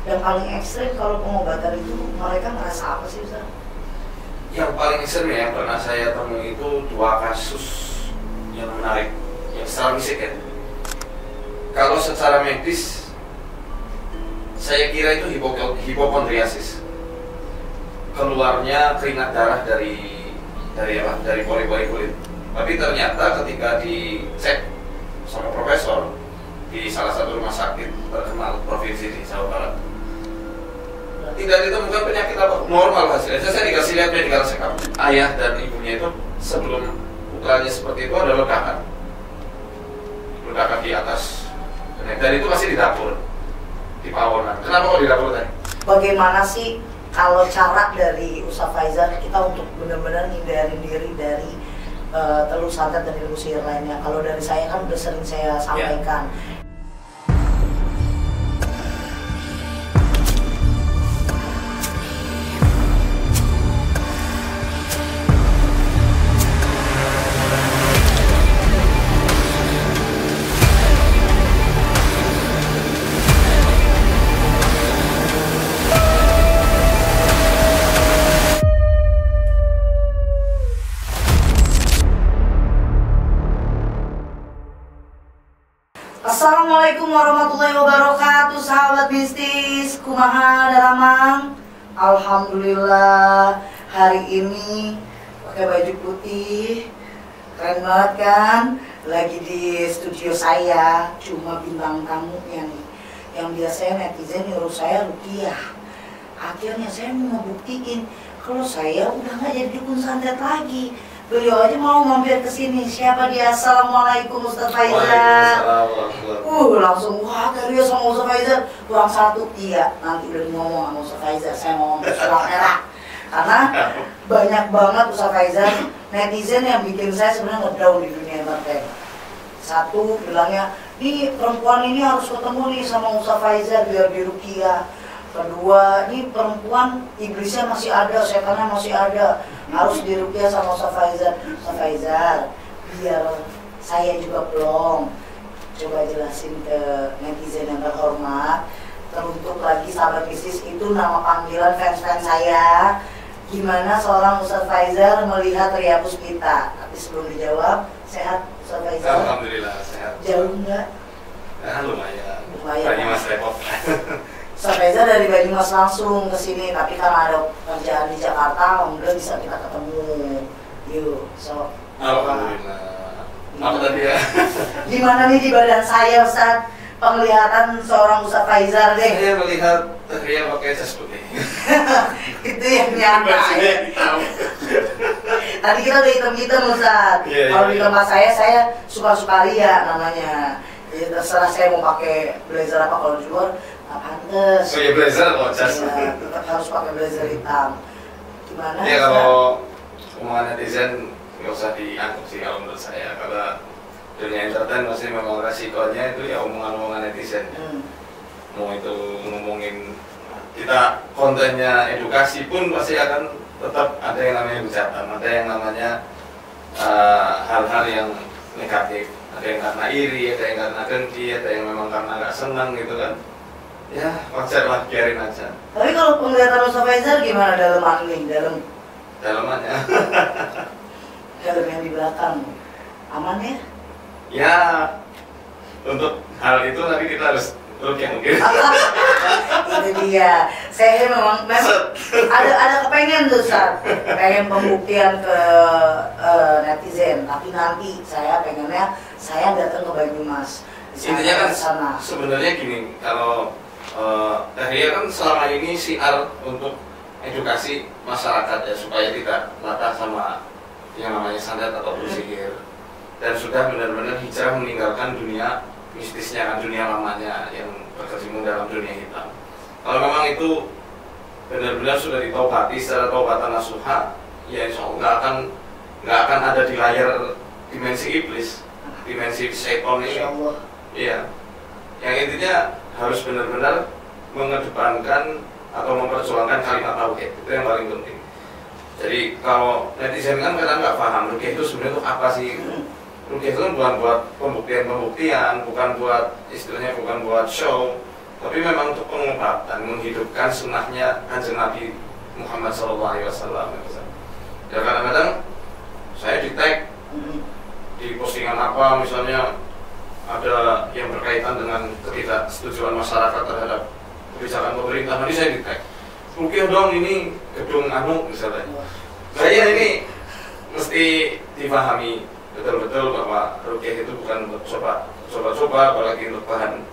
Yang paling ekstrim kalau pengobatan itu mereka ngerasa apa sih Ustaz? Yang paling ekstrim ya, yang pernah saya temui itu 2 kasus yang menarik, yang secara fisik ya. Kalau secara medis, saya kira itu hipokondriasis. Keluarnya keringat darah dari pori-pori kulit. Tapi ternyata ketika dicek sama profesor di salah satu rumah sakit terkenal provinsi di Jawa Barat, tidak ditemukan penyakit apa, normal hasilnya. Saya dikasih lihat medical check up. Ayah dan ibunya itu sebelum putranya seperti itu ada ledakan di atas, dan itu masih di dapur, di Pawonan. Kenapa kok di dapur tadi? Bagaimana sih kalau cara dari Ustaz Faizal kita untuk benar-benar hindarin diri dari telur santet dan ilmu sihir lainnya? Kalau dari saya kan udah sering saya sampaikan. Assalamualaikum warahmatullahi wabarakatuh, sahabat bisnis, kumaha daramang. Alhamdulillah hari ini pakai baju putih, keren banget kan? Lagi di studio saya, cuma bintang tamunya nih. Yang biasanya netizen nyuruh saya rupiah. Akhirnya saya mau ngebuktiin kalau saya udah nggak jadi dukun santet lagi. Beliau aja mau mampir ke sini. Siapa dia? Assalamualaikum Ustaz Faizal. Langsung wah Rio sama Ustaz Faizal kurang satu. Iya, nanti udah ngomong sama Ustaz Faizal. Saya mau ngomong surat merah. Karena banyak banget Ustaz Faizal netizen yang bikin saya sebenarnya ngedown di dunia entertain. Satu bilangnya, nih perempuan ini harus ketemu nih sama Ustaz Faizal biar diruqyah. Kedua, ini perempuan iblisnya masih ada, setannya masih ada, harus diruqyah sama Ustaz Faizal. Ustaz Faizal, biar saya juga belum, coba jelasin ke netizen yang terhormat. Teruntuk lagi sahabat bisnis, itu nama panggilan fans-fans saya. Gimana seorang Ustaz Faizal melihat Ria Puspita? Tapi sebelum dijawab, sehat Ustaz Faizal? Alhamdulillah sehat. Jauh enggak? Lumayan. Banyumas repot. Ustaz Faizal dari Banyumas langsung ke sini, tapi karena ada kerjaan di Jakarta, alhamdulillah bisa kita ketemu. Yuk, so. Alhamdulillah. Apa tadi ya? Gimana nih di badan saya Ustaz? Penglihatan seorang Ustaz Faizal deh. Saya melihat Ria pakai jas putih. Itu yang nyata. Tadi kita udah hitam-hitam Ustaz. Kalau di tempat saya suka-suka Ria namanya. Ya terserah saya mau pakai blazer apa, kalau di luar nggak pantes. Oh iya, blazer kok, jas. Ya, tetap harus pakai blazer hitam. Gimana? Ya kalau omongan netizen nggak usah dianggap sih kalau menurut saya, karena dunia entertain masih memang resikonya itu ya omongan-omongan netizen. Mau itu ngomongin kita kontennya edukasi pun pasti akan tetap ada yang namanya hujatan, ada yang namanya hal-hal yang negatif. Ada yang karena iri, ada yang karena dengki, ada yang memang karena nggak senang gitu kan. Ya wajar lah, biarin aja. Tapi kalau penglihatan Ustaz Faizal gimana dalaman nih? Dalamannya? Dalam yang di belakang aman ya? Ya untuk hal itu nanti kita harus ruqyah mungkin. Itu dia. Saya memang ada kepengen tuh Ustaz, pengen pembuktian ke netizen, tapi nanti saya pengennya saya datang ke Banyumas. Intinya kan sebenarnya gini, kalau Ria kan selama ini siar untuk edukasi masyarakat ya, supaya tidak latah sama yang namanya santet atau sihir, dan sudah benar-benar hijrah meninggalkan dunia mistisnya, kan dunia lamanya yang berkecimpung dalam dunia hitam. Kalau memang itu benar-benar sudah ditaubati secara taubatan nasuha, ya insya Allah nggak akan ada di layar dimensi iblis, dimensi setan ini. Iya, yang intinya harus benar-benar mengedepankan atau memperjuangkan kalimat tauhid, itu yang paling penting. Jadi kalau netizen kan kadang nggak paham ruqyah itu sebenarnya itu apa sih. Ruqyah itu kan bukan buat pembuktian-pembuktian, bukan buat istilahnya, bukan buat show, tapi memang untuk pengobatan, menghidupkan sunnahnya Kanjeng Nabi Muhammad SAW. Ya kadang-kadang saya di tag di postingan apa, misalnya ada yang berkaitan dengan ketidaksetujuan masyarakat terhadap kebijakan pemerintah, nanti saya di tag, rukyah dong ini gedung anu misalnya. Saya ini mesti dipahami betul-betul bahwa rukyah itu bukan untuk coba-coba, apalagi untuk bahan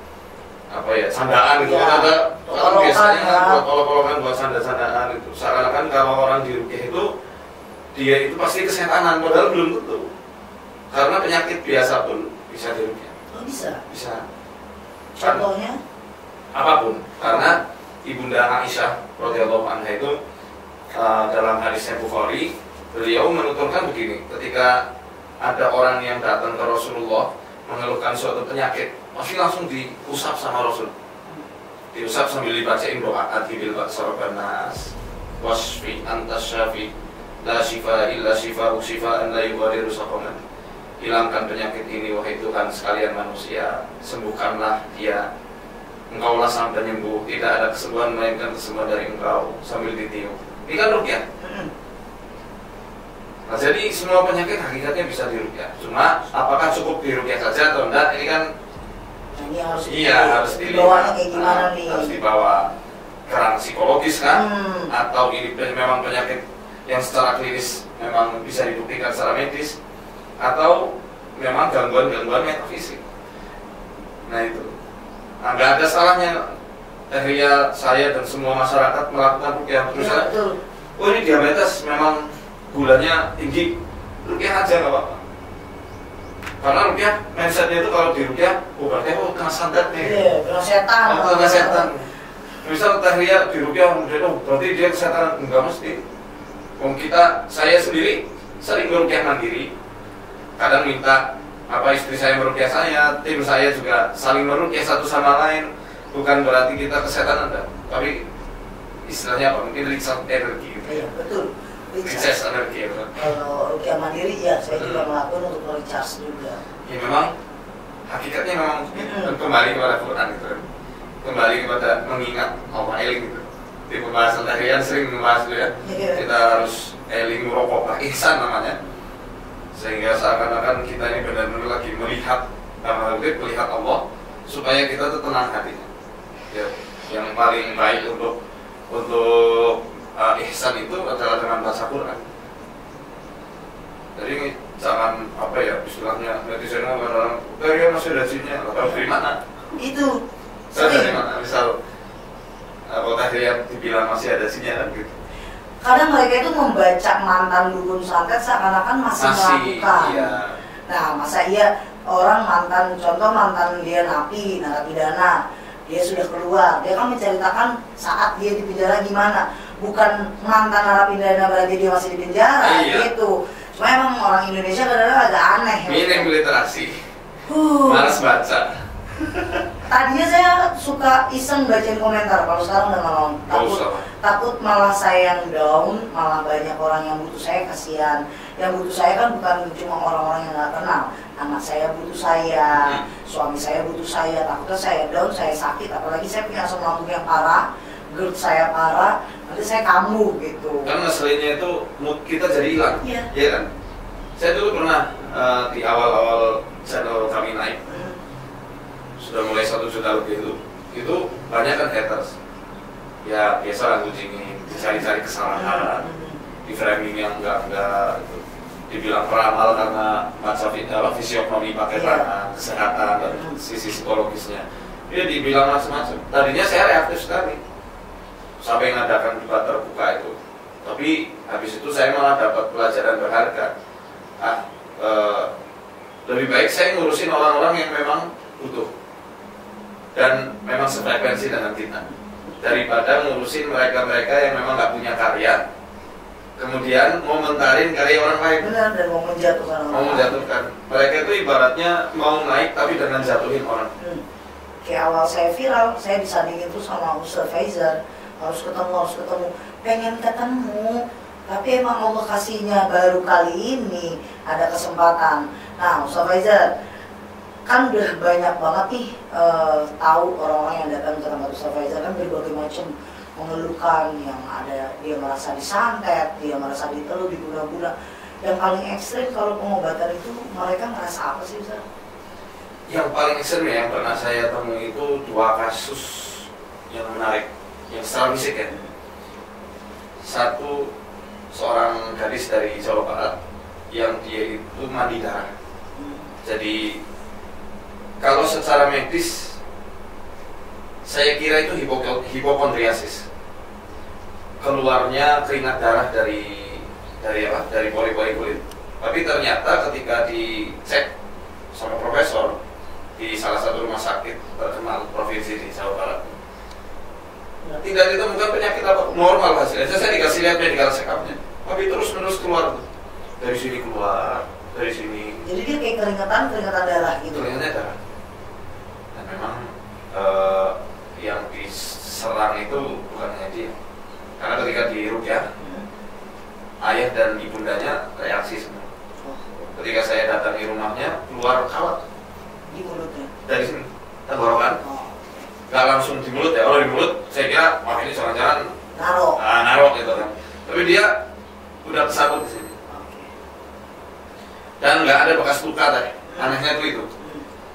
apa ya, candaan gitu. Ada orang biasanya buat olok-olokan, buat canda-candaan itu. Seakan-akan kalau orang di rukyah itu dia itu pasti kesetanan, padahal belum tentu. Karena penyakit biasa pun bisa di rukyah. Oh, bisa. Contohnya? Apapun. Karena Ibunda Aisyah radhiyallahu anha itu dalam hadisnya Bukhari, beliau menuturkan begini, ketika ada orang yang datang ke Rasulullah mengeluhkan suatu penyakit, pasti langsung diusap sama Rasul. Diusap sambil dibacain doa atibil ba'saraban nas wasfi antas syafi la shifa illa shifa ushifaan la yughadiru saqaman. Hilangkan penyakit ini wahai Tuhan sekalian manusia, sembuhkanlah dia, engkaulah sang penyembuh, tidak ada kesembuhan melainkan kesembuhan dari engkau, sambil ditiup. Ini kan rukyah. Nah, jadi semua penyakit hakikatnya bisa dirukyah. Cuma apakah cukup dirukyah saja atau enggak? Ini kan ini harus harus dilihat. Kayak gimana nih? Harus dibawa ke ranah psikologis kan? Atau ini memang penyakit yang secara klinis memang bisa dibuktikan secara medis, atau memang gangguan-gangguan metafisik. Nah itu, nah, nggak ada salahnya Ria, saya dan semua masyarakat melakukan rukyah. Misalnya, oh ini diabetes memang gulanya tinggi, rukyah aja nggak apa-apa. Karena rukyah mindsetnya itu kalau di rukyah, berarti kena santet nih. Iya, kena setan. Kena setan. Misal Ria di rukyah, berarti dia kesehatan, enggak mesti. Saya sendiri sering merukyah mandiri. Kadang minta istri saya merukyah saya, tim saya juga saling merukyah satu sama lain. Bukan berarti kita kesehatan Anda, tapi istilahnya apa? Mungkin recharge energi gitu. Iya, betul. Recharge energi ya, betul. Kalau rukyah mandiri ya, saya juga melakukan untuk recharge juga. Ya memang hakikatnya memang kembali kepada Quran gitu. Kembali kepada mengingat Allah eling gitu. Di pembahasan harian sering membahas itu ya. Kita harus eling merokok ihsan namanya, sehingga seakan-akan kita ini benar-benar lagi melihat Allah, supaya kita tuh tenang hatinya ya. Yang paling baik untuk ihsan itu adalah dengan baca Quran. Jadi jangan istilahnya netizen orang dari masih ada jinnya, atau dari mana itu dari mana, misal kalau tahliah dibilang masih ada jinnya kan gitu. Kadang mereka itu membaca mantan dukun santet seakan-akan masih melakukan. Iya. Nah, masa iya orang mantan dia narapidana, dia sudah keluar, dia kan menceritakan saat dia di penjara gimana. Bukan mantan narapidana berarti dia masih di penjara, gitu. Cuma emang orang Indonesia kadang-kadang agak aneh. Minim literasi, malas baca. Tadinya saya suka iseng bacain komentar, kalau sekarang udah malah takut malah saya yang down, malah banyak orang yang butuh saya, kasihan. Yang butuh saya kan bukan cuma orang-orang yang nggak kenal, anak saya butuh saya, suami saya butuh saya, takutnya saya down, saya sakit, apalagi saya punya asam lambung yang parah, GERD saya parah, nanti saya kambuh gitu. Kan masalahnya itu mood kita jadi hilang, ya kan? Saya dulu pernah di awal-awal channel kami naik, sudah mulai 1 juta lebih itu banyak kan haters. Ya biasa lah kucingin, dicari-cari kesalahan, di framing yang enggak gitu. Dibilang peramal karena macam fisionomi pakai tangan, kesehatan dan sisi psikologisnya. Dia dibilang macam-macam. Tadinya saya reaktif sekali, sampai mengadakan debat terbuka itu. Tapi habis itu saya malah dapat pelajaran berharga. Lebih baik saya ngurusin orang-orang yang memang butuh dan memang sefrekuensi dengan kita, daripada ngurusin mereka-mereka yang memang nggak punya karya, kemudian ngomentarin karya orang lain. Benar, dan mau menjatuhkan. Mereka itu ibaratnya mau naik tapi dengan jatuhin orang. Kayak awal saya viral, saya disandingin tuh sama Ustaz Faizal, harus ketemu, pengen ketemu, tapi emang Allah kasihnya baru kali ini ada kesempatan. Nah, Ustaz Faizal, kan udah banyak banget nih tahu orang-orang yang datang ke tempat Ustaz Faizal kan berbagai macam mengeluhkan, yang ada dia merasa disantet, dia merasa diteluh, diguna-guna. Yang paling ekstrim kalau pengobatan itu mereka ngerasa apa sih Ustaz? Yang paling ekstrim yang pernah saya temui itu 2 kasus yang menarik, yang secara fisik ya. Satu, seorang gadis dari Jawa Barat yang dia itu mandi darah. Jadi kalau secara medis saya kira itu hipokondriasis. Keluarnya keringat darah dari pori-pori kulit. Tapi ternyata ketika dicek sama profesor di salah satu rumah sakit terkenal provinsi di Jawa Barat, tidak ditemukan penyakit apa, normal hasilnya. Saya dikasih lihat medical check-up-nya, tapi terus-menerus keluar dari sini keluar, dari sini. Jadi dia kayak keringetan darah gitu. Keringatnya darah. Dan memang yang diserang itu bukan hanya dia, karena ketika diruqyah ayah dan ibundanya reaksi semua. Ketika saya datangi rumahnya, keluar kawat di mulutnya dari sini, tenggorokan. Gak langsung di mulut ya, kalau di mulut saya kira wah ini jangan-jangan narok gitu kan. Tapi dia udah kesabut di sini. Dan nggak ada bekas luka tadi. Anehnya itu.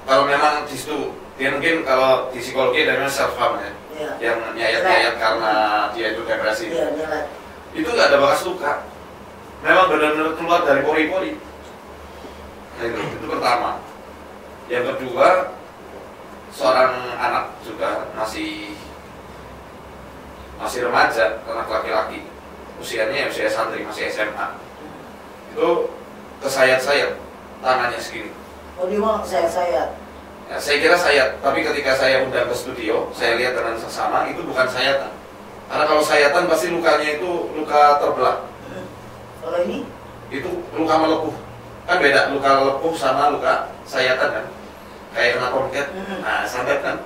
Kalau memang di situ, dia mungkin kalau di psikologi ada namanya self harm ya, yang nyayat-nyayat karena dia itu depresi. Itu nggak ada bekas luka. Memang benar-benar keluar dari pori-pori. Nah, itu pertama. Yang kedua, seorang anak juga masih remaja, anak laki-laki, usianya usia santri, masih SMA. Itu kesayat-sayat tangannya segini. Oh, dia mau sayat-sayat? Ya, saya kira sayat, tapi ketika saya undang ke studio, saya lihat dengan seksama, itu bukan sayatan. Karena kalau sayatan pasti lukanya itu luka terbelah. Kalau ini? Itu luka melepuh. Kan beda luka melepuh sama luka sayatan kan. Kayak kena tomcat, nah santet kan.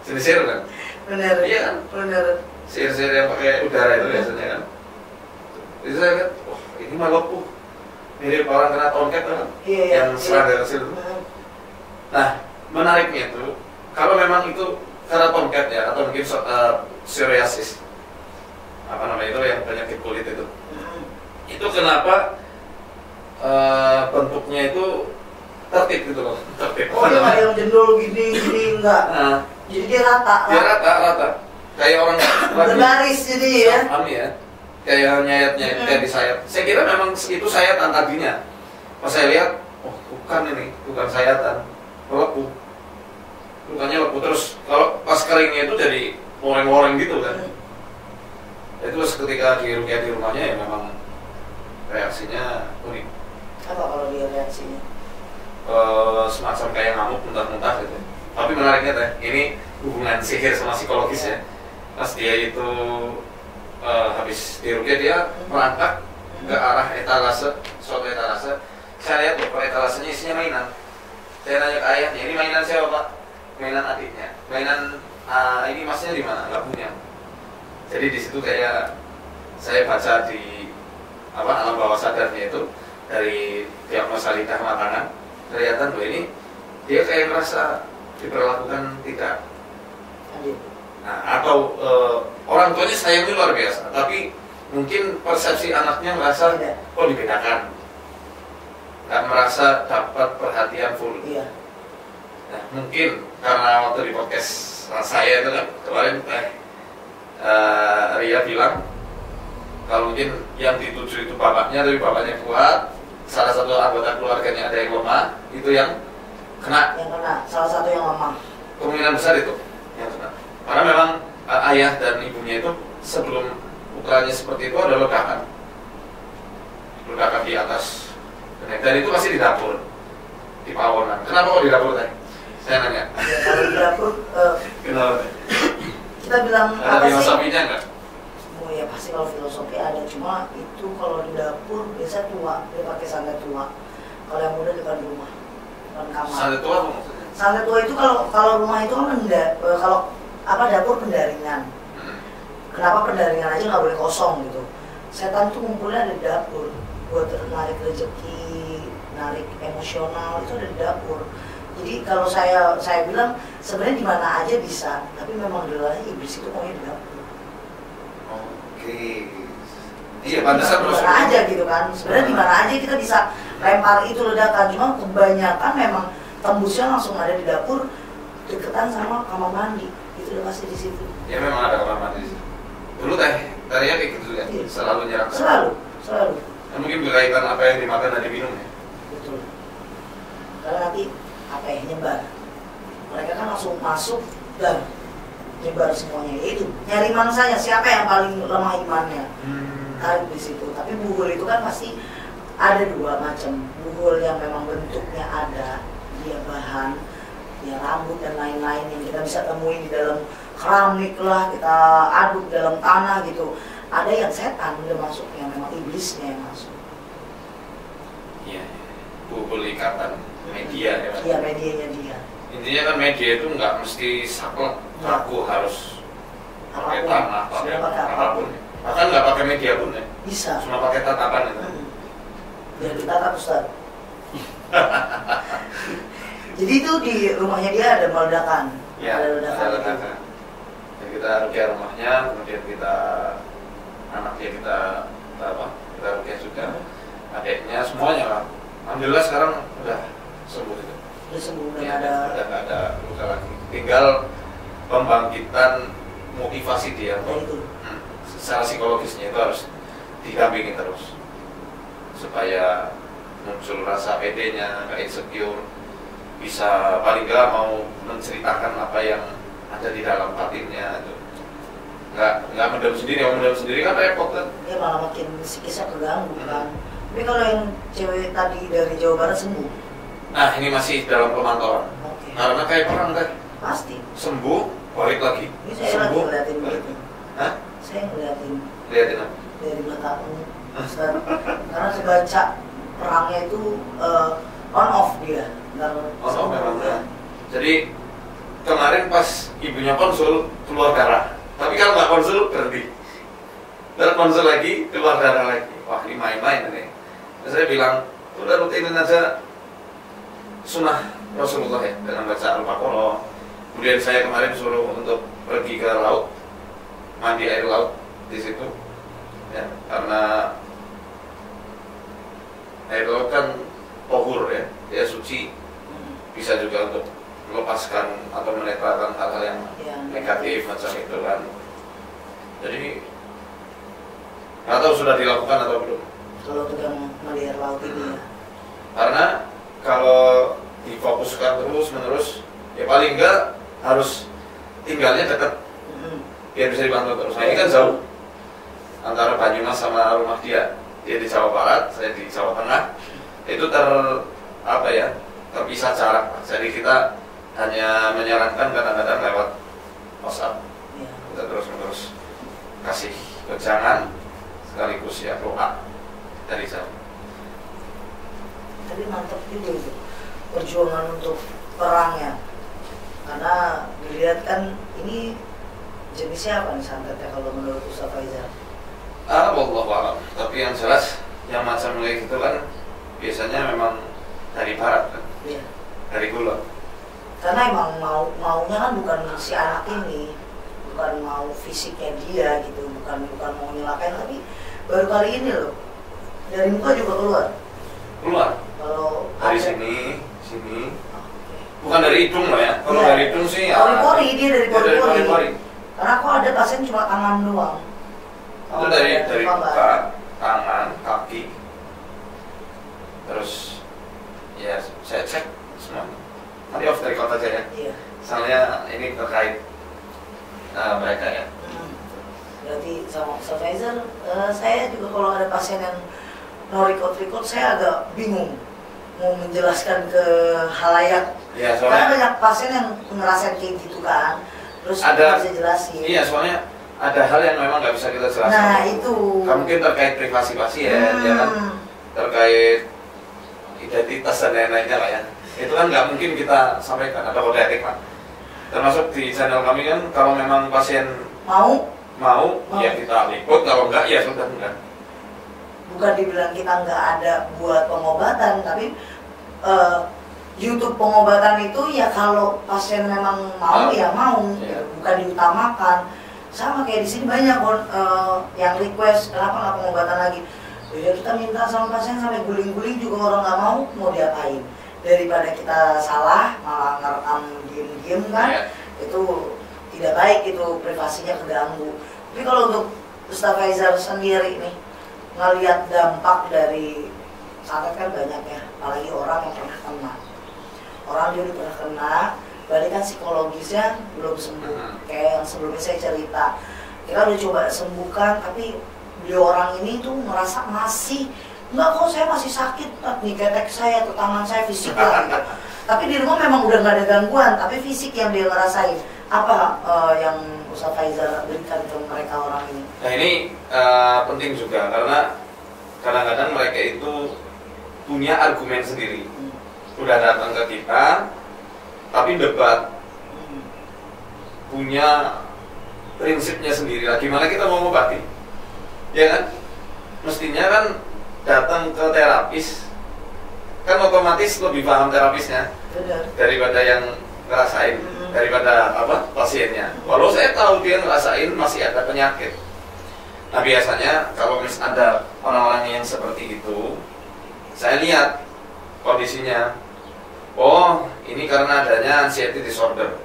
Sir-sir kan. Bener. Iya kan? Bener. Sir-sir yang pakai udara itu biasanya kan. Itu saya lihat, wah ini melepuh. Mirip orang kena tomcat kan. Iya, yang serang dari kecil itu. Nah, menariknya itu, kalau memang itu karena tomcat ya, atau mungkin psoriasis, apa namanya itu yang penyakit kulit itu. Itu kenapa bentuknya itu tertib gitu loh, tertib. Oh, dia nggak yang jendol gini enggak. Nah, jadi dia rata. Dia rata. Kayak orang berbaris jadi ya. Amin ya. Kayak nyayatnya kayak disayat. Saya kira memang itu sayatan tadinya. Pas saya lihat, oh bukan ini, bukan sayatan, melepuh. Lukanya lepuh terus. Kalau pas keringnya itu jadi ngoreng-ngoreng gitu kan. Itu ketika diruqyah di rumahnya ya memang reaksinya unik. Apa kalau dia reaksinya? Semacam kayak ngamuk, muntah-muntah gitu. Tapi menariknya teh, ini hubungan sihir sama psikologis ya. Pas dia itu habis diruqyah, dia merangkak ke arah etalase, suatu etalase. Saya lihat loh, etalasenya isinya mainan. Saya nanya ke ayahnya, ini mainan siapa Pak? Mainan adiknya. Mainan ini masnya di mana? Nggak punya. Jadi di situ kayak saya baca di alam bawah sadarnya itu dari diagnosa lidah sama tangan, kelihatan bahwa ini dia kayak merasa diperlakukan tidak. Nah, atau orang tuanya sayangnya luar biasa, tapi mungkin persepsi anaknya merasa kok dibedakan, nggak merasa dapat perhatian full. Iya. Nah, mungkin karena waktu di podcast saya itu kan kemarin Ria bilang kalau mungkin yang dituju itu bapaknya, tapi bapaknya kuat, salah satu anggota keluarganya ada yang lemah, itu yang kena. Yang kena, salah satu yang lemah. Kemungkinan besar itu yang kena. Karena memang ayah dan ibunya itu sebelum lukanya seperti itu ada ledakan di atas, dan itu pasti di dapur, di pawonan. Kenapa kok di dapur tadi? Saya nanya. Ya, kalau di dapur, kenapa? Kita bilang ada apa sih? filosofinya nggak? Oh ya pasti kalau filosofi ada, cuma itu kalau di dapur biasa tua, dia pakai santet tua. Kalau yang muda depan rumah, depan kamar. Santet tua apa maksudnya? Santet tua itu kalau rumah itu kan kalau dapur pendaringan. Kenapa pendaringan aja nggak boleh kosong gitu? Setan tuh ngumpulnya ada di dapur, buat narik rezeki, narik emosional itu ada di dapur. Jadi kalau saya bilang sebenarnya di mana aja bisa, tapi memang ledakannya iblis itu maunya di dapur. Oke. Iya, pantesan terus. Di mana aja gitu kan. Sebenarnya di mana aja kita bisa lempar itu ledakan, cuma kebanyakan memang tembusnya langsung ada di dapur, deketan sama kamar mandi. Itu udah pasti di situ. Ya memang ada kamar mandi. Dulu tarinya kayak gitu kan, Iya. selalu nyerang. Selalu. Ya, mungkin berkaitan apa yang dimakan dan diminum ya. Betul. Karena nanti apa ya, nyebar. Mereka kan langsung masuk dan nyebar semuanya. Ya itu nyari mangsanya, siapa yang paling lemah imannya. Tarik di situ. Tapi buhul itu kan pasti ada dua macam. Buhul yang memang bentuknya ada, dia bahan, ya rambut dan lain-lain yang kita bisa temuin di dalam keramik lah, kita aduk dalam tanah gitu. Ada yang setan udah masuk, yang memang iblisnya yang masuk. Iya. Buhul ikatan media ya. Iya, medianya dia. Intinya kan media itu nggak mesti saklek, aku harus pakai tanah, pakai apapun. Bahkan nggak pakai media pun ya. Bisa. Cuma pakai tatapan itu. Biar ditatap Ustaz. Jadi itu di rumahnya dia ada meledakan. Ya, ada ledakan. Jadi kita rukyah rumahnya, kemudian kita anaknya kita rukyah juga, adiknya semuanya lah. Alhamdulillah sekarang udah sembuh itu. Udah sembuh, udah Ya, ada. udah nggak ada luka lagi. Tinggal pembangkitan motivasi dia. Ya itu. Secara psikologisnya itu harus didampingi terus supaya muncul rasa pedenya, nggak insecure, bisa paling nggak mau menceritakan apa yang ada di dalam batinnya itu. Nggak mendem sendiri, mau mendem sendiri kan repot kan. Dia malah makin psikisnya keganggu kan. Tapi kalau yang cewek tadi dari Jawa Barat sembuh. Nah ini masih dalam pemantauan. Oke. Karena kayak perang kan, Pasti. sembuh balik lagi. Ini saya lagi Sembuh ngeliatin balik. begitu. Hah? Saya ngeliatin Lihatin apa? dari matamu, Ustaz. Karena kebaca perangnya itu on off dia. Oh, memang ya. Jadi kemarin pas ibunya konsul keluar darah, tapi kalau nggak konsul berhenti. Dan konsul lagi keluar darah lagi. Wah ini main-main ini. Terus saya bilang udah rutinin aja sunnah Rasulullah ya dengan baca Al-Baqarah. Kemudian saya kemarin suruh untuk pergi ke laut, mandi air laut di situ, ya karena air laut kan tohur ya, dia suci, bisa juga untuk melepaskan atau menetralkan hal-hal yang negatif macam itu kan. Jadi nggak tahu sudah dilakukan atau belum. Kalau pegang melihat laut ini ya. Karena kalau difokuskan terus menerus, ya paling enggak harus tinggalnya dekat, biar bisa dipantau terus. Nah ini kan jauh antara Banyumas sama rumah dia di Jawa Barat, saya di Jawa Tengah. Itu terpisah jarak. Jadi kita hanya menyarankan kadang-kadang lewat WhatsApp. Kita terus-menerus kasih wejangan sekaligus ya doa dari jauh. Tapi mantap juga itu perjuangan untuk perangnya, karena dilihat kan ini jenisnya apa nih santetnya kalau menurut Ustaz Faizal? Wallahu a'lam. Tapi yang jelas yang macam kayak gitu kan biasanya memang dari barat kan, Iya. dari Kulon. Karena emang maunya kan bukan si anak ini, bukan mau fisiknya dia gitu, bukan mau nyelakain, tapi baru kali ini loh dari muka juga keluar. Kalau Dari ada- sini, bukan dari hidung loh ya. Kalau Iya. dari hidung sih ya. Pori-pori, dia dari Dari pori-pori. pori. Karena aku ada pasien cuma tangan doang. Itu dari muka nggak ada. muka, tangan, kaki. Terus ya saya cek semuanya. Nanti off the record aja ya. Iya. Soalnya ini terkait mereka ya. Berarti sama Ustaz Faizal, saya juga kalau ada pasien yang no record saya agak bingung mau menjelaskan ke halayak. Ya Karena soalnya banyak pasien yang ngerasain kayak gitu kan, terus Ada- nggak bisa jelasin. iya soalnya ada hal yang memang nggak bisa kita jelaskan. Nah itu. Kan mungkin terkait privasi pasien, ya kan, terkait identitas dan lain-lainnya lah ya. Itu kan nggak mungkin kita sampaikan, ada kode etik lah. Termasuk di channel kami kan, kalau memang pasien mau ya kita ikut, kalau enggak ya sudah enggak. Bukan dibilang kita nggak ada buat pengobatan, tapi YouTube pengobatan itu ya kalau pasien memang mau ya mau, bukan diutamakan. Sama kayak di sini banyak yang request kenapa nggak pengobatan lagi. Ya kita minta sama pasien sampai guling-guling juga orang nggak mau diapain. Daripada kita salah malah ngerekam diem-diem kan, itu tidak baik, itu privasinya keganggu. Tapi kalau untuk Ustaz Faizal sendiri nih ngelihat dampak dari santet kan banyak ya, apalagi orang yang pernah kena. Orang dia udah pernah kena, berarti kan psikologisnya belum sembuh. Kayak yang sebelumnya saya cerita, kita udah coba sembuhkan, tapi di orang ini tuh merasa masih enggak kok, saya masih sakit nih ketek saya atau tangan saya fisik lah gitu. Tapi di rumah memang udah nggak ada gangguan, tapi fisik yang dia ngerasain. Apa yang Ustaz Faizal berikan ke mereka orang ini? Nah ini penting juga karena kadang-kadang mereka itu punya argumen sendiri. Udah datang ke kita, tapi debat, punya prinsipnya sendiri lah. Gimana kita mau mengobati? Ya kan? Mestinya kan datang ke terapis, kan otomatis lebih paham terapisnya daripada yang ngerasain, daripada pasiennya. Walau saya tahu dia ngerasain masih ada penyakit. Nah biasanya kalau ada orang-orang yang seperti itu, saya lihat kondisinya. Oh, ini karena adanya anxiety disorder,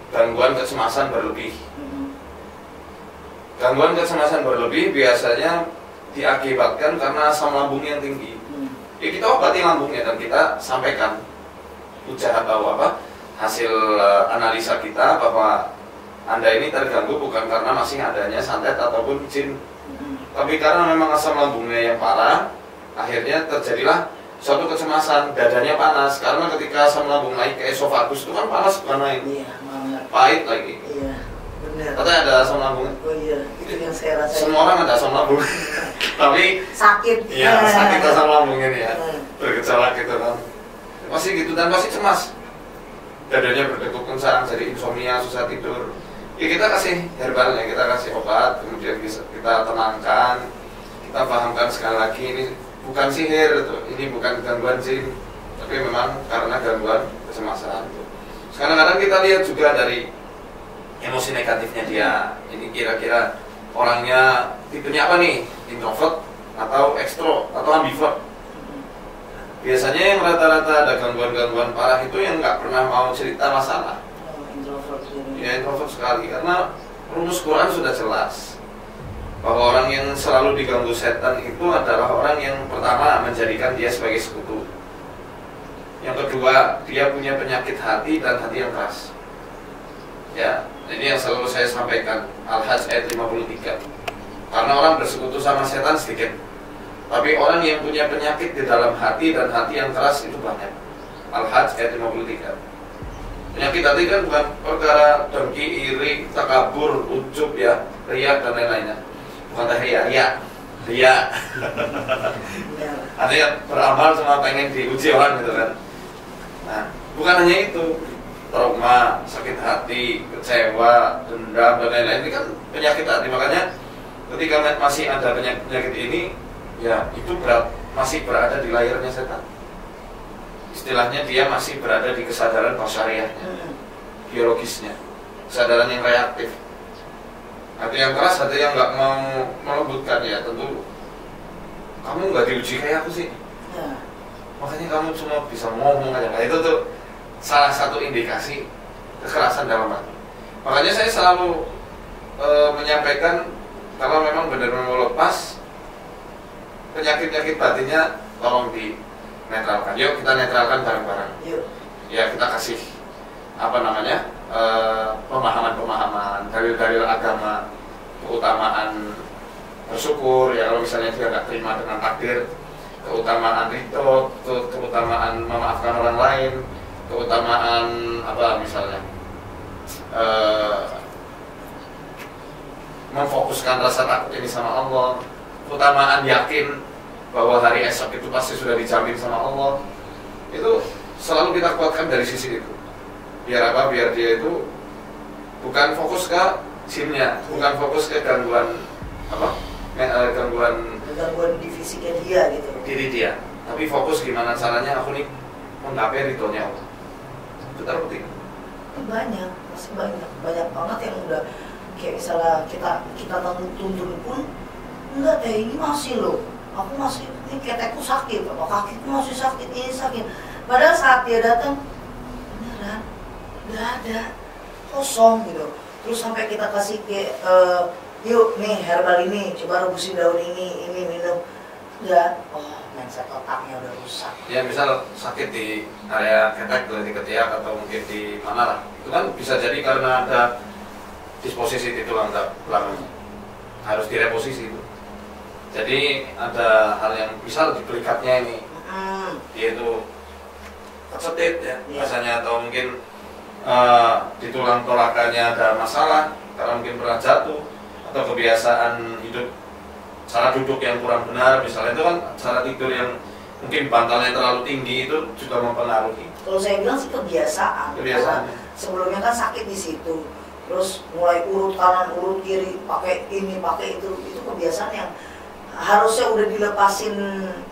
gangguan kecemasan berlebih. Gangguan kecemasan berlebih biasanya diakibatkan karena asam lambung yang tinggi. Ya kita obati lambungnya dan kita sampaikan ujar atau hasil analisa kita bahwa Anda ini terganggu bukan karena masih adanya santet ataupun jin, tapi karena memang asam lambungnya yang parah. Akhirnya terjadilah suatu kecemasan, dadanya panas karena ketika asam lambung naik ke esofagus itu kan panas, bukan main. Iya, pahit lagi. Iya, benar. Katanya ada asam lambung. Oh iya, itu yang saya rasain. Semua orang ada asam lambung. Tapi sakit. Iya, sakit asam lambung ini ya. Bergejala gitu kan. Pasti gitu dan pasti cemas. Dadanya berdegup kencang, jadi insomnia, susah tidur. Ya kita kasih herbalnya, kita kasih obat, kemudian kita tenangkan, kita pahamkan sekali lagi ini bukan sihir, ini bukan gangguan jin, tapi memang karena gangguan kecemasan. Kadang-kadang kita lihat juga dari emosi negatifnya dia. Ini kira-kira orangnya tipenya apa nih? Introvert atau ekstro atau ambivert? Biasanya yang rata-rata ada gangguan-gangguan parah itu yang nggak pernah mau cerita masalah. Ya introvert sekali, karena rumus Quran sudah jelas bahwa orang yang selalu diganggu setan itu adalah orang yang pertama menjadikan dia sebagai sekutu. Yang kedua, dia punya penyakit hati dan hati yang keras. Ya, ini yang selalu saya sampaikan, Al-Hajj ayat 53. Karena orang bersekutu sama setan sedikit, tapi orang yang punya penyakit di dalam hati dan hati yang keras itu banyak. Al-Hajj ayat 53. Penyakit hati kan bukan perkara dengki, iri, takabur, ujub ya, riya dan lain-lainnya. Bukan ria. Artinya beramal cuma pengen diuji orang gitu kan. Nah, bukan hanya itu, trauma, sakit hati, kecewa, dendam dan lain-lain ini kan penyakit hati. Makanya ketika masih ada penyakit ini, ya itu masih berada di layarnya setan. Istilahnya dia masih berada di kesadaran basyariahnya, biologisnya, kesadaran yang reaktif. Hati yang keras, hati yang nggak mau melembutkan ya tentu kamu nggak diuji kayak aku sih. Ya. Makanya kamu cuma bisa ngomong aja. Nah, itu tuh salah satu indikasi kekerasan dalam hati. Makanya saya selalu menyampaikan kalau memang benar-benar mau lepas penyakit-penyakit batinnya tolong di netralkan. Yuk kita netralkan bareng-bareng. Ya kita kasih pemahaman-pemahaman dalil-dalil agama, keutamaan bersyukur ya kalau misalnya dia nggak terima dengan takdir, keutamaan ridho, keutamaan memaafkan orang lain, keutamaan misalnya memfokuskan rasa takut ini sama Allah, keutamaan yakin bahwa hari esok itu pasti sudah dijamin sama Allah. Itu selalu kita kuatkan dari sisi itu. Biar apa? Biar dia itu bukan fokus ke jinnya, bukan fokus ke gangguan gangguan di fisiknya dia gitu. Diri dia. Tapi fokus gimana caranya aku nih menggapai ridhonya Allah. Itu terpenting. Banyak, masih banyak banget yang udah kayak misalnya kita tuntun pun enggak teh, ini masih loh, aku masih, ini ketekku sakit atau kakiku masih sakit, ini sakit. Padahal saat dia datang beneran nggak ada, kosong gitu. Terus sampai kita kasih kayak yuk nih herbal ini, coba rebusin daun ini minum. Enggak, oh mindset otaknya udah rusak. Ya misal sakit di area ketek, di ketiak atau mungkin di mana lah, itu kan bisa jadi karena ada disposisi di tulang belakang, harus direposisi itu. Jadi ada hal yang misal di pelikatnya ini, yaitu kesetit ya biasanya, atau mungkin di tulang torakannya ada masalah karena mungkin pernah jatuh atau kebiasaan hidup, cara duduk yang kurang benar misalnya, itu kan cara tidur yang mungkin bantalnya terlalu tinggi, itu juga mempengaruhi. Kalau saya bilang sih kebiasaan. Sebelumnya kan sakit di situ, terus mulai urut kanan urut kiri, pakai ini pakai itu kebiasaan yang harusnya udah dilepasin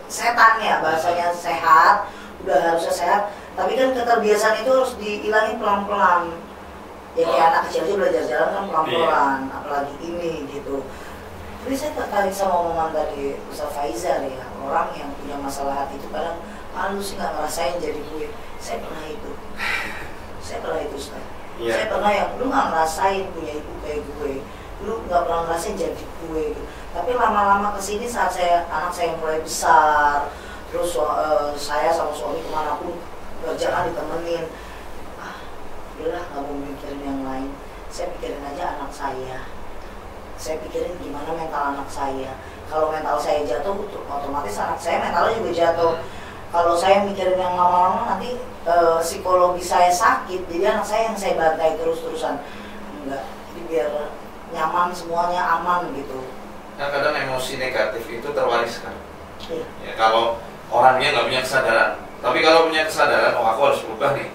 setan ya, bahasanya sehat, udah harusnya sehat. Tapi kan keterbiasaan itu harus dihilangin pelan-pelan. Ya kayak anak kecil aja belajar jalan kan pelan-pelan, apalagi ini gitu. Tapi saya tertarik sama omongan tadi Ustaz Faizal ya, orang yang punya masalah hati itu kadang malu sih nggak ngerasain jadi gue. Saya pernah itu Ustaz. Yeah. Saya pernah yang lu nggak ngerasain punya ibu kayak gue, lu nggak pernah ngerasain jadi gue. Tapi lama-lama kesini saat anak saya mulai besar, terus saya sama suami kemanapun kerjaan ditemenin, udahlah nggak mau mikirin yang lain. Saya pikirin aja anak saya. Saya pikirin gimana mental anak saya. Kalau mental saya jatuh, otomatis anak saya mentalnya juga jatuh. Kalau saya mikirin yang lama-lama nanti psikologi saya sakit, jadi anak saya yang saya bantai terus-terusan. Enggak, jadi biar nyaman semuanya, aman gitu. Nah kadang emosi negatif itu terwariskan. Iya. Ya, kalau orangnya nggak punya kesadaran, tapi kalau punya kesadaran, oh aku harus berubah nih,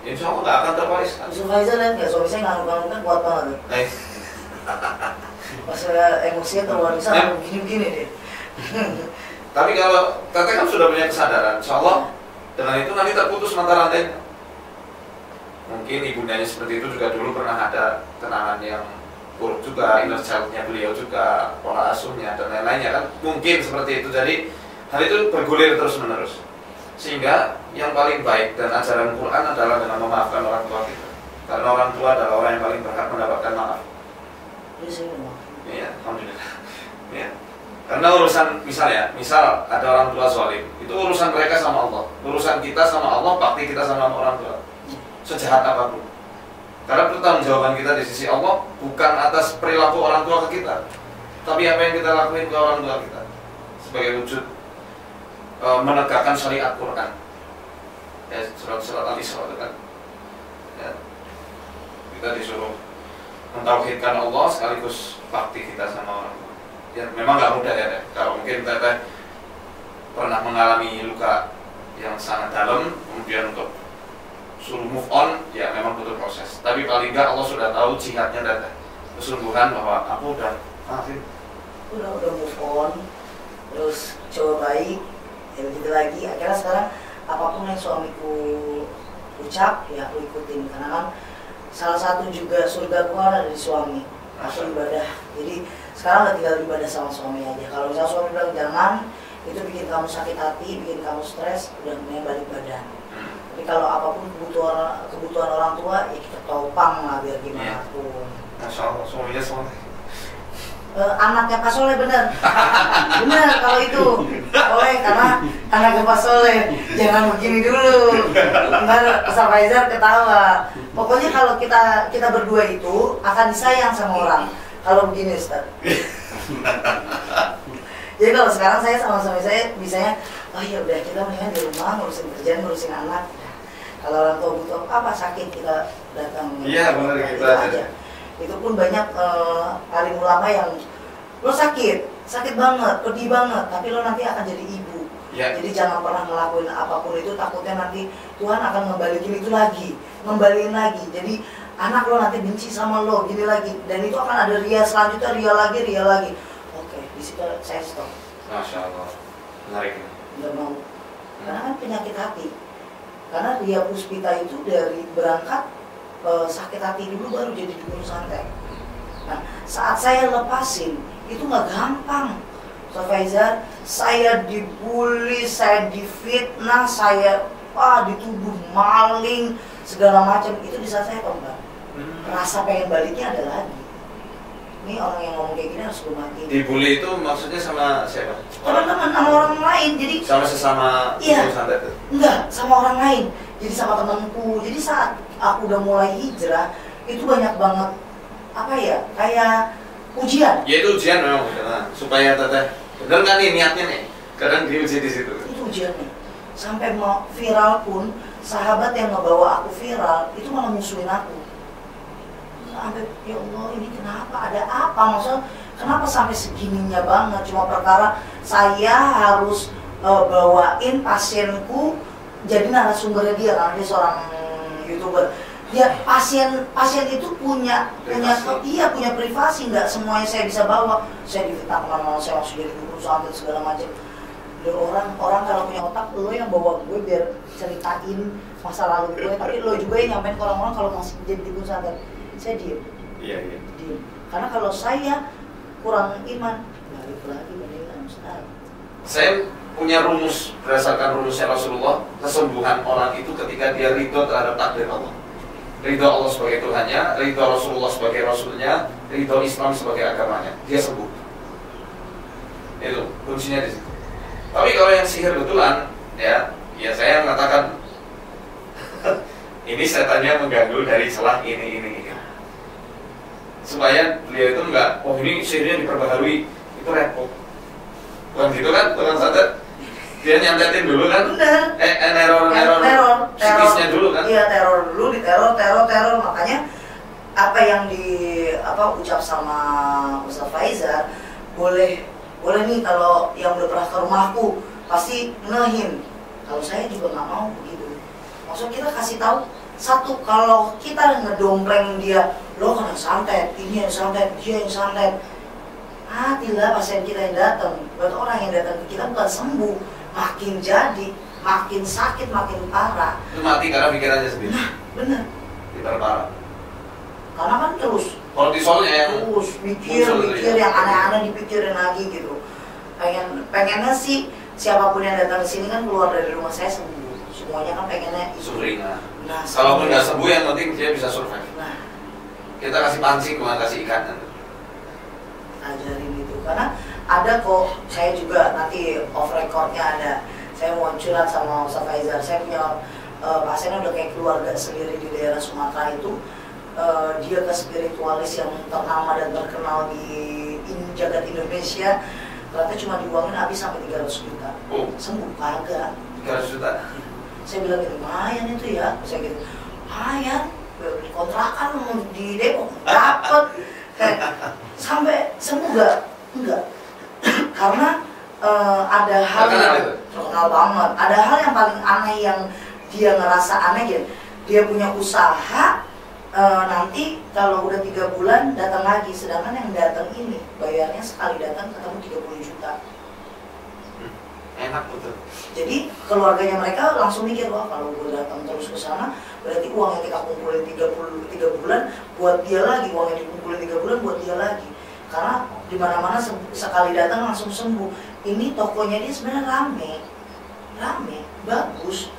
insya Allah nggak akan terwariskan. Yusuf Faizal lihat nggak, suami saya ngangguk-ngangguk kan kuat banget. Pas emosinya terwarisan ya. Begini-begini deh. Tapi kalau teteh kan sudah punya kesadaran, insya Allah dengan itu nanti terputus mata rantainya. Mungkin ibundanya seperti itu juga dulu pernah ada kenangan yang buruk juga, inner child-nya beliau juga, pola asuhnya dan lain-lainnya kan mungkin seperti itu. Jadi hal itu bergulir terus-menerus, sehingga yang paling baik dan ajaran Quran adalah dengan memaafkan orang tua kita, karena orang tua adalah orang yang paling berhak mendapatkan maaf. Iya, alhamdulillah. Ya. Karena urusan misal ada orang tua zalim, itu urusan mereka sama Allah. Urusan kita sama Allah, bakti kita sama orang tua, sejahat apapun. Karena pertanggungjawaban kita di sisi Allah bukan atas perilaku orang tua ke kita, tapi apa yang kita lakuin ke orang tua kita sebagai wujud menegakkan syariat Quran. Ya, surat Al-Isra itu kan. Ya. Kita disuruh mentauhidkan Allah sekaligus bakti kita sama orang tua. Ya memang nggak mudah ya, kalau mungkin teteh pernah mengalami luka yang sangat dalam, kemudian untuk suruh move on, ya memang butuh proses. Tapi paling nggak Allah sudah tahu jihadnya teteh, kesungguhan bahwa aku udah maafin, udah move on, terus coba baik, ya begitu lagi. Akhirnya sekarang apapun yang suamiku ucap, ya aku ikutin, karena kan salah satu juga surga ku ada di suami. Aku ibadah, jadi sekarang nggak tinggal ibadah sama suami aja. Kalau misalnya suami bilang jangan, itu bikin kamu sakit hati, bikin kamu stres, udah mending balik badan. Tapi kalau apapun kebutuhan orang tua, ya kita topang lah biar gimana pun. Masya Allah, suaminya soleh. Anaknya Pak Soleh bener. Bener kalau itu Soleh, karena anaknya Pak Soleh. Jangan begini dulu, ntar Ustaz Faizal ketawa. Pokoknya kalau kita berdua itu akan disayang sama orang kalau begini Ustaz. Jadi kalau sekarang saya sama suami saya bisanya, oh ya udah kita mendingan di rumah ngurusin kerjaan, ngurusin anak. Kalau orang tua butuh apa sakit kita datang. Iya benar gitu aja. Itu pun banyak alim ulama yang lo sakit banget, pedih banget, tapi lo nanti akan jadi ibu. Ya. Jadi jangan pernah ngelakuin apapun itu, takutnya nanti Tuhan akan ngembalikin itu lagi, ngembaliin lagi. Jadi anak lo nanti benci sama lo, gini lagi, dan itu akan ada ria selanjutnya, ria lagi. Oke, di situ saya stop. Masya Allah, menarik. Nggak mau, karena kan penyakit hati. Karena Ria Puspita itu dari berangkat sakit hati dulu baru jadi dukun santet. Nah, saat saya lepasin itu nggak gampang. Ustaz Faizal, saya dibully, saya difitnah, saya dituduh maling, segala macam. Itu di saat saya tobat. Rasa pengen baliknya ada lagi. Ini orang yang ngomong kayak gini harus gue matiin. Dibully itu maksudnya sama siapa? Teman-teman, sama orang lain. Jadi sama sesama dukun santet itu? Enggak, sama orang lain. Jadi sama temanku. Jadi saat aku udah mulai hijrah, itu banyak banget apa ya, kayak ujian. Ya itu ujian memang, supaya teteh bener kan nih niatnya nih, kadang diuji di situ. Itu ujian nih. Sampai mau viral pun, sahabat yang ngebawa aku viral itu malah musuhin aku. Sampai ya Allah ini kenapa? Ada apa? Maksudnya kenapa sampai segininya banget? Cuma perkara saya harus bawain pasienku jadi narasumbernya dia, karena dia seorang YouTuber. Ya pasien itu punya privasi, nggak semuanya saya bisa bawa. Saya difitnah kemana-mana, saya langsung jadi dukun santet segala macam. Dan orang kalau punya otak, lo yang bawa gue biar ceritain masa lalu gue, tapi lo juga yang nyampein ke orang-orang kalau masih jadi dukun santet. Saya diem. Iya. Diem. Karena kalau saya kurang iman, balik lagi mendingan Ustaz. Saya punya rumus berdasarkan rumusnya Rasulullah, kesembuhan orang itu ketika dia ridho terhadap takdir Allah. Ridho Allah sebagai Tuhannya, ridho Rasulullah sebagai Rasulnya, ridho Islam sebagai agamanya, dia sembuh. Itu kuncinya di situ. Tapi kalau yang sihir betulan, ya saya mengatakan ini setannya mengganggu dari celah ini. Supaya beliau itu enggak, ini sihirnya diperbaharui, itu repot. Bukan gitu kan, tukang santet? Dia nyantetin dulu kan? Bener. Teror psikisnya dulu kan? Iya, teror dulu, teror. Makanya apa yang ucap sama Ustaz Faizal, boleh nih kalau yang udah pernah ke rumahku pasti ngehin. Kalau saya juga nggak mau begitu. Maksudnya kita kasih tahu satu, kalau kita ngedompleng dia, lo kena santet, ini yang santet, dia yang santet. Hatilah pasien kita yang datang. Buat orang yang datang ke kita bukan sembuh, makin jadi, makin sakit, makin parah. Itu mati karena pikirannya sendiri. Nah, bener. Diperparah. Karena kan terus kortisolnya yang mikir yang aneh-aneh dipikirin lagi gitu. Pengennya sih siapapun yang datang ke sini kan keluar dari rumah saya sembuh. Semuanya kan pengennya itu. Sumringah. Nah, kalaupun nggak sembuh yang penting dia bisa survive. Nah, kita kasih pancing, bukan kasih ikan. Ajarin itu, karena ada kok, saya juga nanti off recordnya ada, saya mau curhat sama Ustaz Faizal. Saya punya pasiennya udah kayak keluarga sendiri di daerah Sumatera itu. Dia ke spiritualis yang ternama dan terkenal di jagat Indonesia. Ternyata cuma diuangin habis sampai 300 juta. Sembuh kagak. 300 juta. Saya bilang gitu, lumayan itu ya. Saya gitu, lumayan, kontrakan di Depok dapet. Sampai sembuh enggak. Karena ada hal yang terkenal banget. Ada hal yang paling aneh yang dia ngerasa aneh gitu. Dia punya usaha, nanti kalau udah 3 bulan datang lagi, sedangkan yang datang ini bayarnya sekali datang ketemu 30 juta. Enak betul. Jadi keluarganya mereka langsung mikir, wah kalau gue datang terus ke sana berarti uang yang kita kumpulin 3 bulan buat dia lagi, uang yang dikumpulin 3 bulan buat dia lagi. Karena di mana-mana sekali datang langsung sembuh. Ini tokonya dia sebenarnya rame, bagus.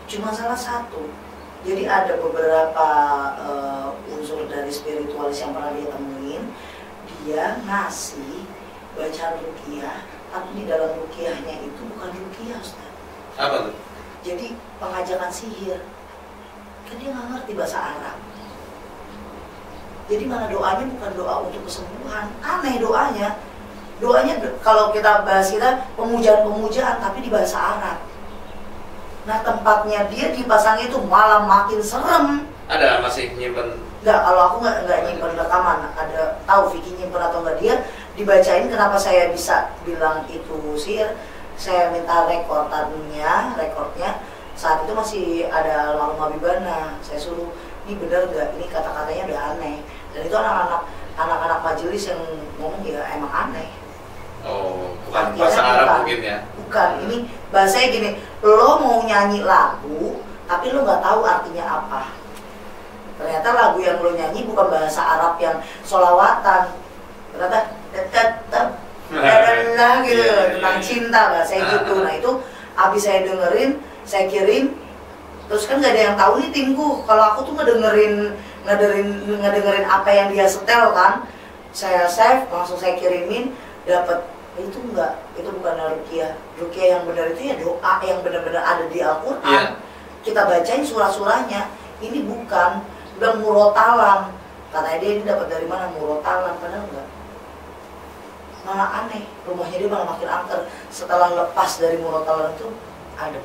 Cuma salah satu. Jadi ada beberapa unsur dari spiritualis yang pernah dia temuin. Dia ngasih bacaan ruqyah, tapi di dalam ruqyahnya itu bukan ruqyah, Ustaz. Apa tuh? Jadi pengajakan sihir. Kan dia nggak ngerti bahasa Arab. Jadi mana doanya bukan doa untuk kesembuhan. Aneh doanya. Doanya kalau kita bahas pemujaan-pemujaan tapi di bahasa Arab. Nah tempatnya dia dipasang itu malah makin serem. Ada masih nyimpen? Enggak, kalau aku nggak nyimpen rekaman. Ada tahu Vicky nyimpen atau enggak, dia dibacain. Kenapa saya bisa bilang itu sihir? Saya minta rekordnya. Saat itu masih ada almarhum Habibana. Saya suruh, ini benar nggak? Ini kata-katanya udah aneh. Dan itu anak-anak majelis yang ngomong ya emang aneh. Oh, bukan bahasa Arab mungkin ya? Bukan, ini bahasanya gini, lo mau nyanyi lagu, tapi lo nggak tahu artinya apa. Ternyata lagu yang lo nyanyi bukan bahasa Arab yang solawatan, ternyata gitu tentang cinta bahasa gitu. Nah itu abis saya dengerin, saya kirim, terus kan nggak ada yang tahu nih timku kalau aku tuh ngedengerin apa yang dia setel kan. Saya save, langsung saya kirimin, dapat. Itu enggak, itu bukan ruqyah. Ruqyah yang benar itu ya doa yang benar-benar ada di Al-Quran. Kita bacain surah-surahnya. Ini bukan, udah murotalan. Katanya dia ini dapat dari mana murotalan, padahal enggak. Malah aneh, rumahnya dia malah makin angker. Setelah lepas dari murotalan itu adem.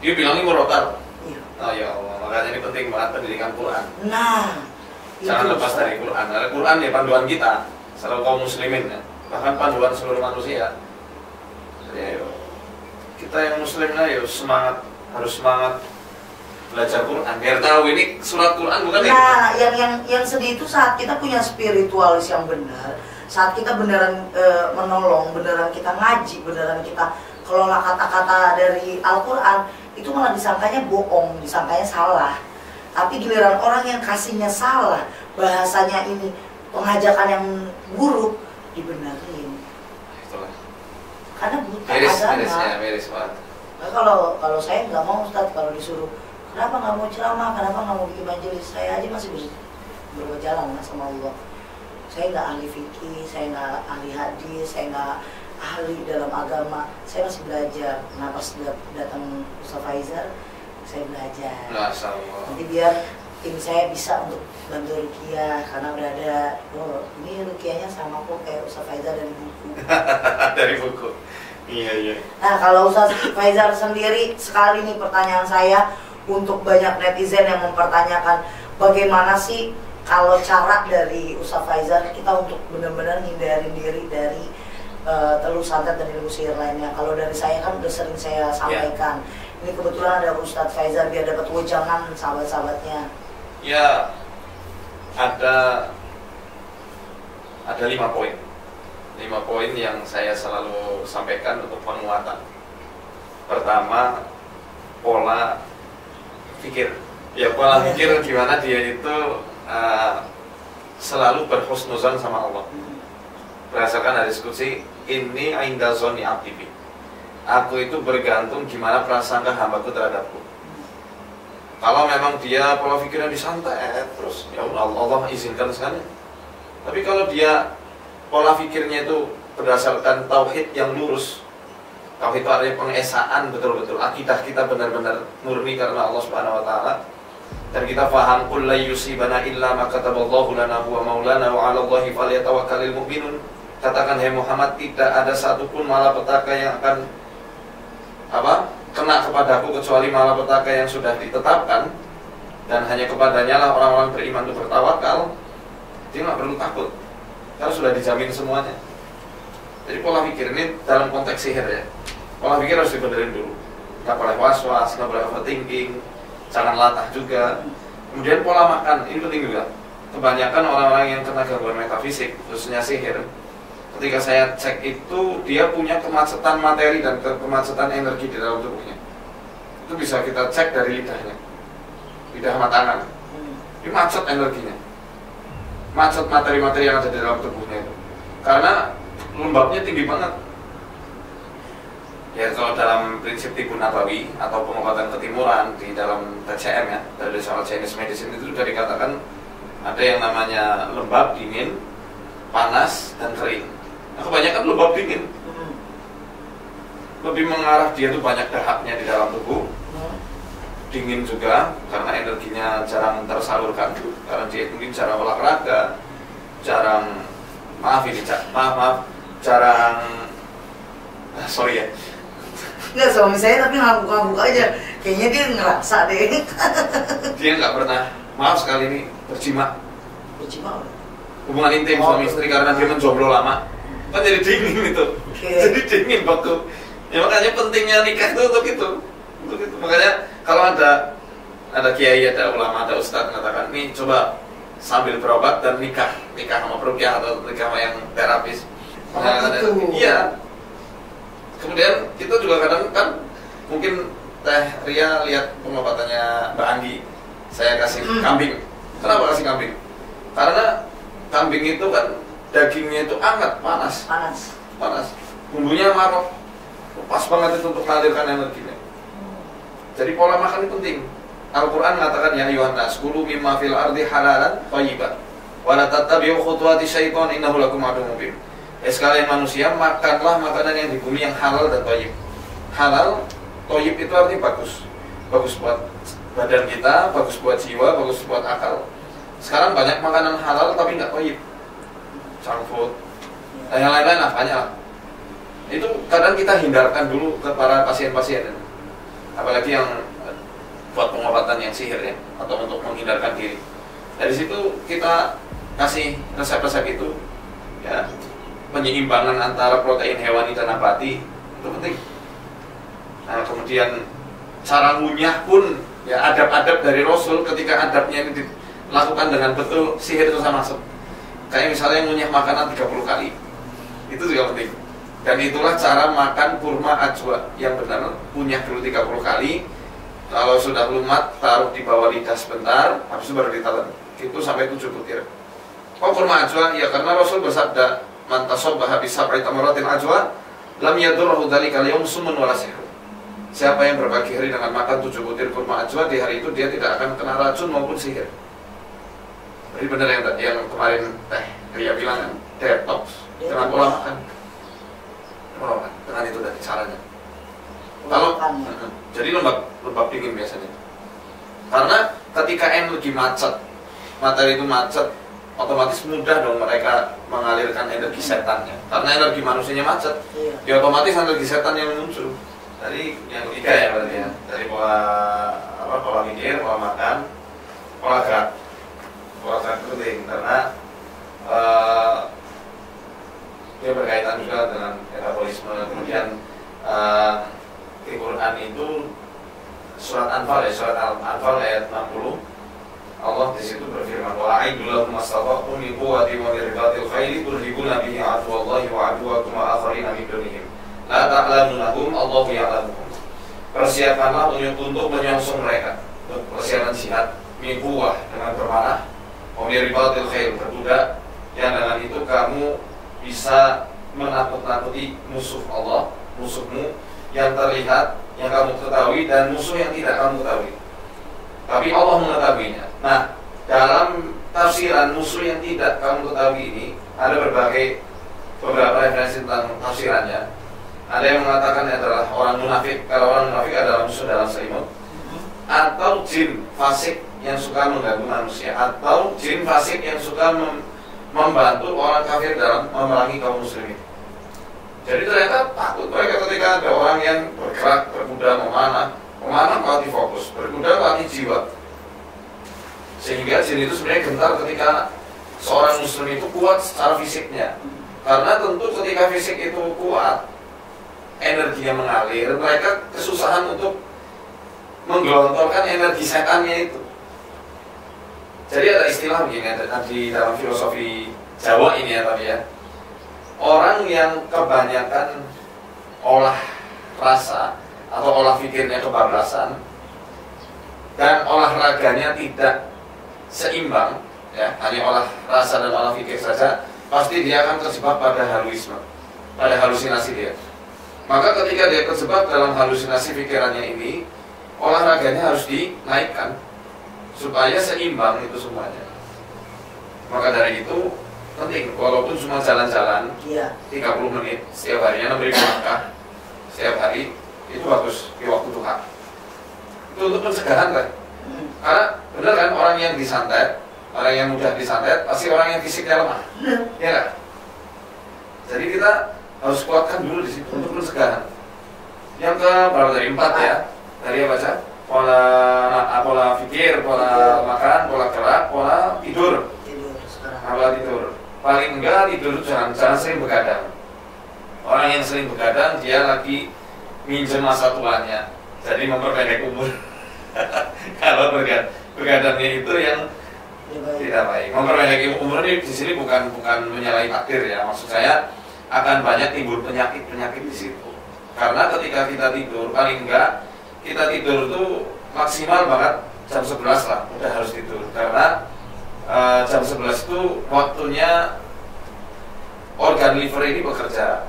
Dia bilangnya murotal. Iya. Oh ya Allah, makanya ini penting banget pendidikan Quran. Nah, jangan lepas dari Quran. Karena Quran ya panduan kita, selalu kaum muslimin ya. Bahkan panduan seluruh manusia. Jadi ayo, kita yang muslimnya ayo semangat, harus semangat belajar Quran. Biar tahu ini surat Quran bukan. Nah, yang sedih itu saat kita punya spiritualis yang benar, saat kita beneran menolong, beneran kita ngaji, beneran kita kelola kata-kata dari Al-Quran, itu malah disangkanya bohong, disangkanya salah. Tapi giliran orang yang kasihnya salah, bahasanya ini pengajakan yang buruk, dibenerin. Itulah. Karena buta agama. Miris banget. Nah, kalau saya nggak mau Ustadz, kalau disuruh kenapa nggak mau ceramah, kenapa nggak mau bikin majelis, saya aja masih berjalan sama Allah. Saya nggak ahli fikih, saya nggak ahli hadis, saya nggak ahli dalam agama, saya masih belajar. Nah pas datang Ustaz Faizal, saya belajar. Nanti biar tim saya bisa untuk bantu ruqyah, karena udah ada, oh ini ruqyahnya sama kok kayak Ustaz Faizal dari buku. Dari buku. Iya. Nah kalau Ustaz Faizal sendiri, sekali nih pertanyaan saya untuk banyak netizen yang mempertanyakan bagaimana sih kalau cara dari Ustaz Faizal kita untuk benar-benar hindarin diri dari telur santet dan ilmu sihir lainnya. Kalau dari saya kan udah sering saya sampaikan. Ini kebetulan ada Ustaz Faizal biar dapat wejangan sahabat-sahabatnya. Ya, ada 5 poin. 5 poin yang saya selalu sampaikan untuk penguatan. Pertama, pola pikir. Ya, pola pikir gimana dia itu selalu berhusnuzan sama Allah. Berdasarkan hadis qudsi, ini inda zonni abdi bi. Aku itu bergantung gimana prasangka hambaku terhadapku. Kalau memang dia pola pikirnya disantet terus, ya Allah izinkan sekali. Tapi kalau dia pola pikirnya itu berdasarkan tauhid yang lurus, tauhid itu artinya pengesaan betul-betul, akidah kita benar-benar murni karena Allah Subhanahu Wa Taala, dan kita paham qul la yusibana illa ma kataballahu lana huwa maulana wa 'ala Allahi falyatawakkalul mu'minun. Katakan hai Muhammad, tidak ada satupun malapetaka yang akan kena kepadaku kecuali malapetaka yang sudah ditetapkan, dan hanya kepadanya lah orang-orang beriman itu bertawakal. Dia nggak perlu takut karena sudah dijamin semuanya. Jadi pola pikir ini dalam konteks sihir ya, pola pikir harus dibenerin dulu. Nggak boleh was-was, nggak boleh overthinking, jangan latah juga. Kemudian pola makan, ini penting juga. Kebanyakan orang-orang yang kena gangguan metafisik, khususnya sihir, ketika saya cek itu dia punya kemacetan materi dan kemacetan energi di dalam tubuhnya. Itu bisa kita cek dari lidahnya, lidah sama tangan. Ini macet energinya, macet materi-materi yang ada di dalam tubuhnya itu. Karena lembabnya tinggi banget. Ya kalau dalam prinsip tibu nabawi atau pengobatan ketimuran di dalam TCM ya, dari soal Chinese medicine itu sudah dikatakan ada yang namanya lembab, dingin, panas, dan kering. Nah, kebanyakan lembab dingin, lebih mengarah dia tuh banyak dahaknya di dalam tubuh. Dingin juga karena energinya jarang tersalurkan, karena dia mungkin jarang olahraga, jarang jarang sorry ya. Nggak, suami saya tapi ngangguk-ngangguk aja. Kayaknya dia ngerasa deh. Dia nggak pernah, maaf sekali ini, berjima. Berjima apa? Hubungan intim suami istri karena dia menjomblo lama. Kan jadi dingin itu. Jadi dingin waktu. Ya makanya pentingnya nikah itu untuk itu. Untuk itu. Makanya kalau ada kiai, ada ulama, ada ustadz mengatakan, nih coba sambil berobat dan nikah sama peruqyah atau nikah sama yang terapis. Nah, iya. Kemudian kita juga kadang kan mungkin Teh Ria lihat pengobatannya Mbak Anggi, saya kasih kambing. Kenapa kasih kambing? Karena kambing itu kan dagingnya itu hangat, panas. Bumbunya marok, pas banget itu untuk mengalirkan energinya. Jadi pola makan itu penting. Al-Quran mengatakan ya ayuhan nas kulu mimma fil ardi halalan thayyiban wa la tattabi'u khutuwati syaitan innahu lakum aduwwun mubin. Sekalian manusia, makanlah makanan yang di bumi yang halal dan thayyib. Halal, thayyib itu artinya bagus. Bagus buat badan kita, bagus buat jiwa, bagus buat akal. Sekarang banyak makanan halal tapi nggak thayyib. Junk food dan yang lain-lain lah, banyak lah. Itu kadang kita hindarkan dulu ke para pasien-pasien, apalagi yang buat pengobatan yang sihir ya, atau untuk menghindarkan diri. Dari situ kita kasih resep-resep itu ya, penyeimbangan antara protein hewani dan nabati itu penting. Nah, kemudian cara ngunyah pun ya, adab-adab dari Rasul, ketika adabnya ini dilakukan dengan betul, sihir itu sama masuk. Kayak misalnya ngunyah makanan 30 kali, itu juga penting. Dan itulah cara makan kurma ajwa yang benar, kunyah dulu 30 kali. Kalau sudah lumat, taruh di bawah lidah sebentar, habis itu baru ditelan. Itu sampai 7 butir. Kok kurma ajwa? Ya karena Rasul bersabda, man tasabbaha bi sab'i tamaratin ajwa, lam yadurruhu dzalika al-yawm summun wala sihr. Siapa yang berbagi hari dengan makan 7 butir kurma ajwa, di hari itu dia tidak akan kena racun maupun sihir. Jadi benar yang kemarin Teh Ria bilang kan, detox dengan pola makan. Dengan itu dari caranya. Kalau jadi lembab dingin biasanya. Karena ketika energi macet, materi itu macet, otomatis mudah dong mereka mengalirkan energi setannya. Karena energi manusianya macet, ya otomatis energi setan yang muncul. Dari yang ketiga ya berarti ya, dari pola mikir, pola makan, pola gerak. Pola gerak itu penting karena dia berkaitan juga dengan metabolisme. Kemudian di Quran itu surat Anfal ya, surat Anfal ayat 60, Allah di situ berfirman, wa a'iddu lahum mastata'tum min quwwatin wa min ribatil khayli turhibuna bihi aduwallahi wa aduwwakum wa akharina min dunihim la ta'lamunahum Allahu ya'lamuhum. Persiapkanlah untuk menyongsong mereka, persiapan jihad, min quwwah dengan bermanah, wa min ribatil khayl berkuda, yang dengan itu kamu bisa menakut-nakuti musuh Allah, musuhmu yang terlihat, yang kamu ketahui, dan musuh yang tidak kamu ketahui. Tapi Allah mengetahuinya. Nah, dalam tafsiran musuh yang tidak kamu ketahui ini, ada beberapa referensi tentang tafsirannya. Ada yang mengatakan adalah orang munafik, kalau orang munafik adalah musuh dalam selimut, atau jin fasik yang suka mengganggu manusia, atau jin fasik yang suka membantu orang kafir dalam memerangi kaum muslimin. Jadi ternyata takut mereka ketika ada orang yang bergerak, berkuda, memanah melatih fokus, berkuda melatih jiwa. Sehingga jin itu sebenarnya gentar ketika seorang muslim itu kuat secara fisiknya. Karena tentu ketika fisik itu kuat, energinya mengalir, mereka kesusahan untuk menggelontorkan energi setannya itu. Jadi ada istilah begini di dalam filosofi Jawa ini ya tadi ya. Orang yang kebanyakan olah rasa atau olah pikirnya kebablasan dan olahraganya tidak seimbang, ya, hanya olah rasa dan olah pikir saja, pasti dia akan terjebak pada halusinasi dia. Maka ketika dia terjebak dalam halusinasi pikirannya ini, olahraganya harus dinaikkan supaya seimbang itu semuanya. Maka dari itu penting, walaupun cuma jalan-jalan 30 menit setiap harinya, 6.000 langkah setiap hari, itu bagus di waktu duha. Itu untuk pencegahan kan? Karena benar kan, orang yang disantet, orang yang mudah disantet, pasti orang yang fisiknya lemah, ya kan? Jadi kita harus kuatkan dulu di situ untuk pencegahan. Yang ke berapa tadi? 4 ya. Tadi apa baca? Pola pikir, pola makan, pola gerak, pola tidur. Pola tidur. Paling enggak tidur jangan sering begadang. Orang yang sering begadang dia lagi minjem masa tuanya, jadi memperpendek umur. Kalau begadangnya itu yang tidak baik. Memperpendek umur ini di sini bukan menyalahi takdir ya. Maksud saya akan banyak timbul penyakit di situ. Karena ketika kita tidur paling enggak kita tidur tuh maksimal banget jam 11 lah, udah harus tidur. Karena jam 11 itu waktunya organ liver ini bekerja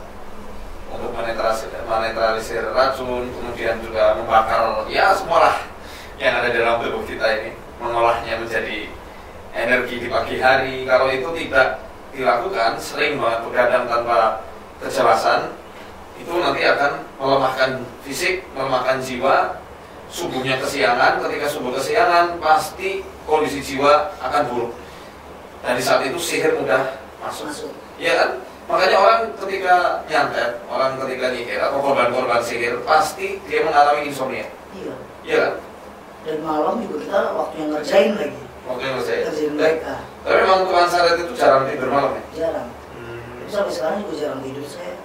untuk menetralisir racun, kemudian juga membakar ya semualah yang ada dalam tubuh kita ini, mengolahnya menjadi energi di pagi hari. Kalau itu tidak dilakukan, sering banget begadang tanpa kejelasan, itu nanti akan melemahkan fisik, melemahkan jiwa. Subuhnya kesiangan, ketika subuh kesiangan pasti kondisi jiwa akan buruk. Dan di saat itu sihir mudah masuk. Iya kan? Makanya orang ketika nyantet, orang ketika nyihir atau korban-korban sihir pasti dia mengalami insomnia. Iya. Iya kan? Dan malam juga kita waktu yang ngerjain lagi. Waktu yang ngerjain mereka. Tapi memang tukang santet itu jarang tidur malam ya? Jarang. Tapi sampai sekarang juga jarang tidur saya.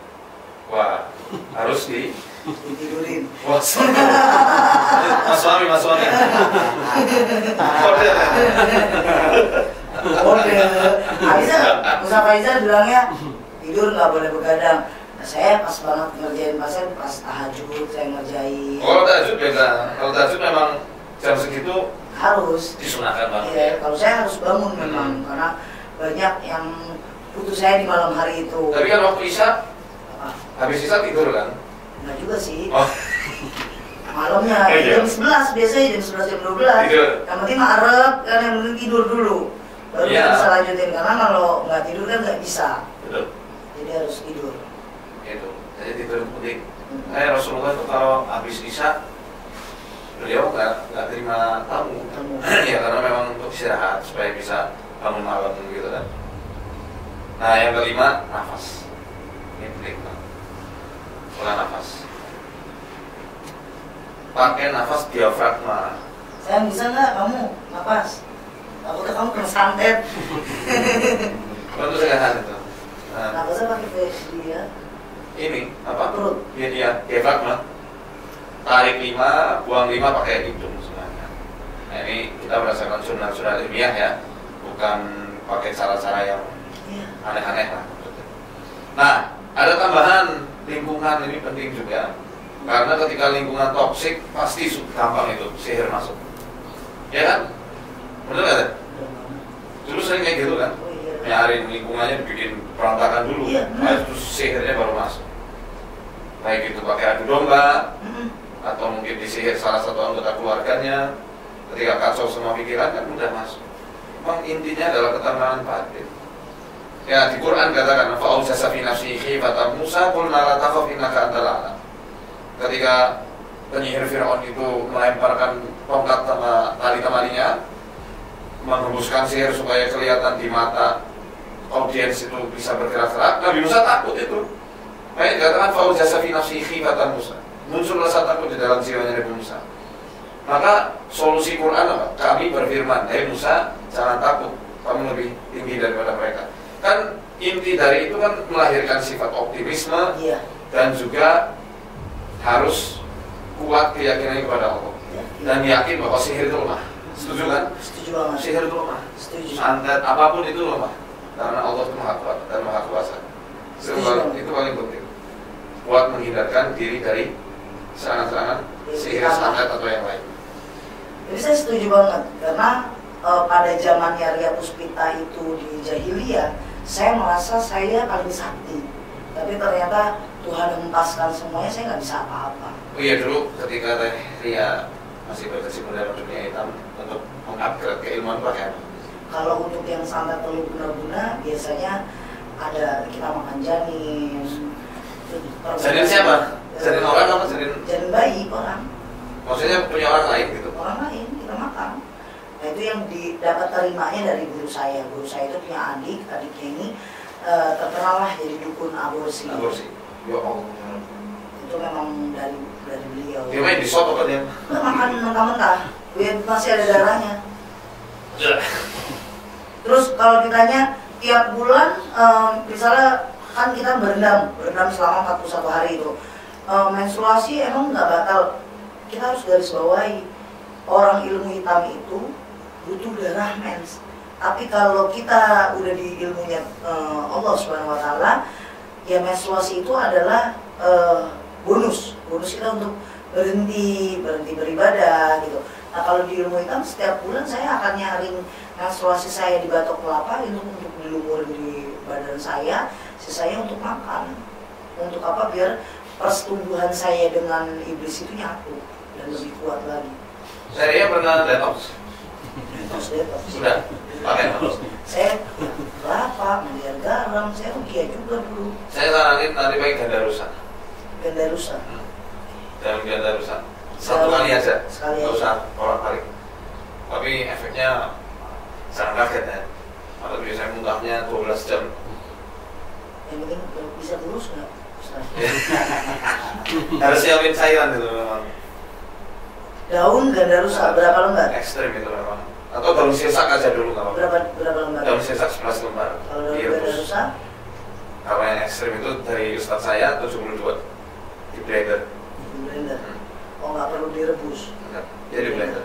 Wah, harus ditidurin. Wah, Mas Suami. Kode. Ustaz Faizal bilangnya tidur nggak boleh begadang. Nah, saya pas banget ngerjain pasien pas tahajud saya ngerjain. Oh, tahajud beda. Kalau tahajud memang jam segitu harus disunahkan banget. Iya, kalau saya harus bangun memang karena banyak yang putus saya di malam hari itu. Tapi kan waktu Isya, habis Isya tidur kan? Enggak juga sih. Oh. Malamnya jam 11 biasanya jam 11 jam 12. Tidur. Yang penting ngarep kan, yang penting tidur dulu. Baru ya. bisa lanjutin karena kalau nggak tidur kan nggak bisa. Betul. Jadi harus tidur. Itu. Jadi tidur itu penting. Rasulullah itu kalau habis Isya beliau nggak terima tamu. Ya karena memang untuk istirahat supaya bisa bangun malam gitu kan. Nah yang kelima nafas. Ini penting banget. Pola nafas. Pakai nafas diafragma. Saya bisa nggak kamu nafas? Takutnya kamu kena santet. Untuk sekarang itu. Nah, nafasnya pakai dia. Ini apa? Perut. Iya, diafragma. Tarik 5, buang 5 pakai hidung sebenarnya. Nah ini kita berdasarkan jurnal-jurnal ilmiah ya, bukan pakai cara-cara yang aneh-aneh lah. Nah, ada tambahan lingkungan ini penting juga. Karena ketika lingkungan toksik pasti gampang itu sihir masuk. Ya kan? Betul nggak? Dulu sering kayak gitu kan? Nyari lingkungannya dibikin berantakan dulu, terus sihirnya baru masuk. Baik itu pakai adu domba, atau mungkin disihir salah satu anggota keluarganya. Ketika kacau semua pikiran kan mudah masuk. Memang intinya adalah ketenangan batin. Ya di Quran katakan fa'audzasa fi nafsihi khifatan Musa qulna la takhaf innaka antal a'la. Ketika penyihir Firaun itu melemparkan tongkat sama tali temalinya, menghembuskan sihir supaya kelihatan di mata audiens itu bisa bergerak-gerak, Nabi Musa takut itu. Makanya dikatakan fa'audzasa fi nafsihi khifatan Musa. Muncul rasa takut di dalam jiwanya Nabi Musa. Maka solusi Quran apa? Kami berfirman, hai Musa, jangan takut, kamu lebih tinggi daripada mereka. Kan inti dari itu kan melahirkan sifat optimisme dan juga harus kuat keyakinan kepada Allah dan yakin bahwa sihir itu lemah. Setuju kan? Setuju banget. Sihir itu lemah. Setuju. Santet apapun itu lemah karena Allah itu maha kuat dan maha kuasa. Itu paling penting buat menghindarkan diri dari serangan-serangan sihir, santet atau yang lain. Jadi saya setuju banget karena pada zamannya Arya Puspita itu di jahiliyah, saya merasa saya paling sakti. Tapi ternyata Tuhan mengentaskan semuanya, saya nggak bisa apa-apa. Oh iya, dulu ketika Teh Ria masih berkecimpung dalam dunia hitam, untuk mengupgrade keilmuan pakai apa? Kalau untuk yang santet telur guna-guna, biasanya ada kita makan janin. Janin siapa? Janin orang apa janin bayi orang. Maksudnya punya orang lain gitu? Orang lain, kita makan. Nah itu yang dapat terimanya dari guru saya. Guru saya itu punya adiknya ini terkenal lah jadi dukun aborsi. Aborsi. Ya Allah. Itu memang dari beliau. Dia main di sop apa dia? Makan mentah-mentah, masih ada darahnya. Terus kalau ditanya tiap bulan, misalnya kan kita berendam selama 41 hari itu. Menstruasi emang nggak batal. Kita harus garis bawahi, orang ilmu hitam itu butuh darah mens. Tapi kalau kita udah di ilmunya Allah Subhanahu Wa Taala, ya menstruasi itu adalah bonus kita untuk berhenti beribadah gitu. Nah kalau di ilmu hitam setiap bulan saya akan nyaring menstruasi saya di batok kelapa itu untuk dilumurin di badan saya, sisanya untuk makan. Untuk apa? Biar persetubuhan saya dengan iblis itu nyatu dan lebih kuat lagi. Saya pernah detox. Detox. Sudah pakai detox. Saya kelapa, mendiar garam, saya rukia juga dulu. Saya saranin nanti pakai ganda rusa. Ganda rusa. Dalam ganda rusa. Satu kali aja. Sekali nggak aja. usah bolak-balik. Tapi efeknya sangat kaget ya. Atau biasanya muntahnya 12 jam. Yang penting bisa lurus nggak? Harus siapin cairan itu memang. Daun ganda rusa berapa lembar? Ekstrim itu memang. Atau daun sisak aja dulu nggak apa-apa. Berapa lembar? Daun sisak 11 lembar. Kalau daun ganda rusa? Kalau yang ekstrim itu dari Ustadz saya 72 di blender. Di blender. Oh nggak perlu direbus. Enggak, jadi blender.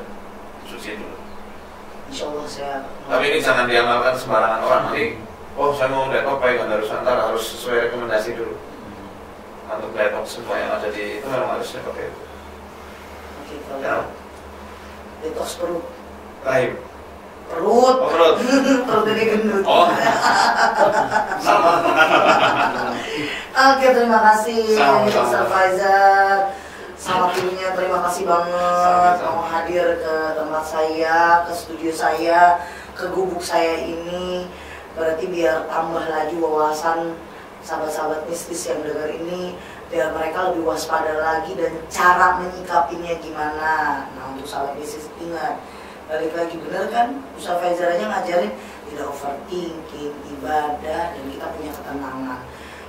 Suci dulu. Insya Allah saya. Tapi ini jangan diamalkan sembarangan orang. Nanti, oh saya mau detox pakai ganda rusa, ntar harus sesuai rekomendasi dulu. Untuk detox semua yang ada di itu memang harus pakai itu. Oke, kalau Ya. detox perut. Rahim. Perut. Oh, perut. Perut ini gendut. Oh. Sama. Oke, terima kasih Sama-sama. Ustaz Faizar. Sama timnya, terima kasih banget Sama-sama. mau hadir ke tempat saya, ke studio saya, ke gubuk saya ini. Berarti biar tambah lagi wawasan sahabat-sahabat mistis yang dengar ini, biar mereka lebih waspada lagi dan cara menyikapinya gimana. Nah untuk sahabat mistis ingat, balik lagi bener kan Ustaz Faizar aja ngajarin tidak overthinking, ibadah, dan kita punya ketenangan.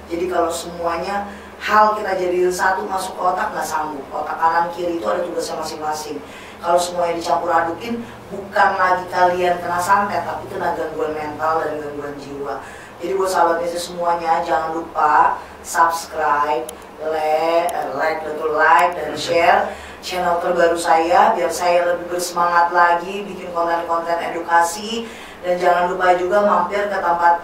Jadi kalau semuanya hal kita jadiin satu masuk ke otak nggak sanggup. Otak kanan kiri itu ada tugasnya masing-masing. Kalau semuanya dicampur adukin, bukan lagi kalian kena santet, tapi kena gangguan mental dan gangguan jiwa. Jadi buat sahabat mistis semuanya jangan lupa subscribe, like dan share channel terbaru saya biar saya lebih bersemangat lagi bikin konten-konten edukasi. Dan jangan lupa juga mampir ke tempat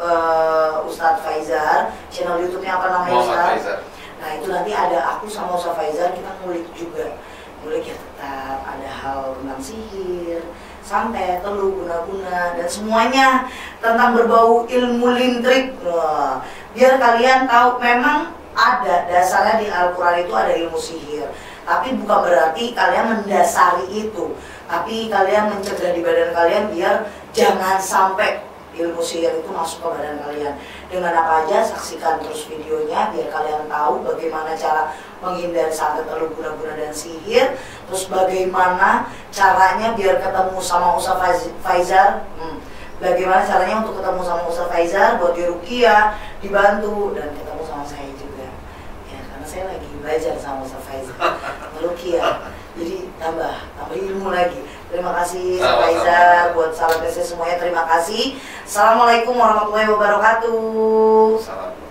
Ustadz Faizar, channel YouTube-nya apa namanya Ustadz? Nah itu nanti ada aku sama Ustadz Faizar, kita ngulik juga. Ngulik ya tetap ada hal tentang sihir, santet, teluh, guna-guna, dan semuanya tentang berbau ilmu lintrik. Wah, biar kalian tahu memang ada dasarnya di Al-Quran itu ada ilmu sihir. Tapi bukan berarti kalian mendasari itu, tapi kalian mencegah di badan kalian biar jangan sampai ilmu sihir itu masuk ke badan kalian. Dengan apa aja, saksikan terus videonya biar kalian tahu bagaimana cara menghindari santet, teluh, guna-guna, dan sihir. Terus bagaimana caranya biar ketemu sama Ustadz Faizar. Bagaimana caranya untuk ketemu sama Ustadz Faizar buat diruqyah, dibantu, dan ketemu sama saya juga. Ya karena saya lagi belajar sama Ustadz Faizar meruqyah. Jadi tambah ilmu lagi. Terima kasih Ustadz Faizar, buat sahabat saya semuanya terima kasih. Assalamualaikum warahmatullahi wabarakatuh. Salam.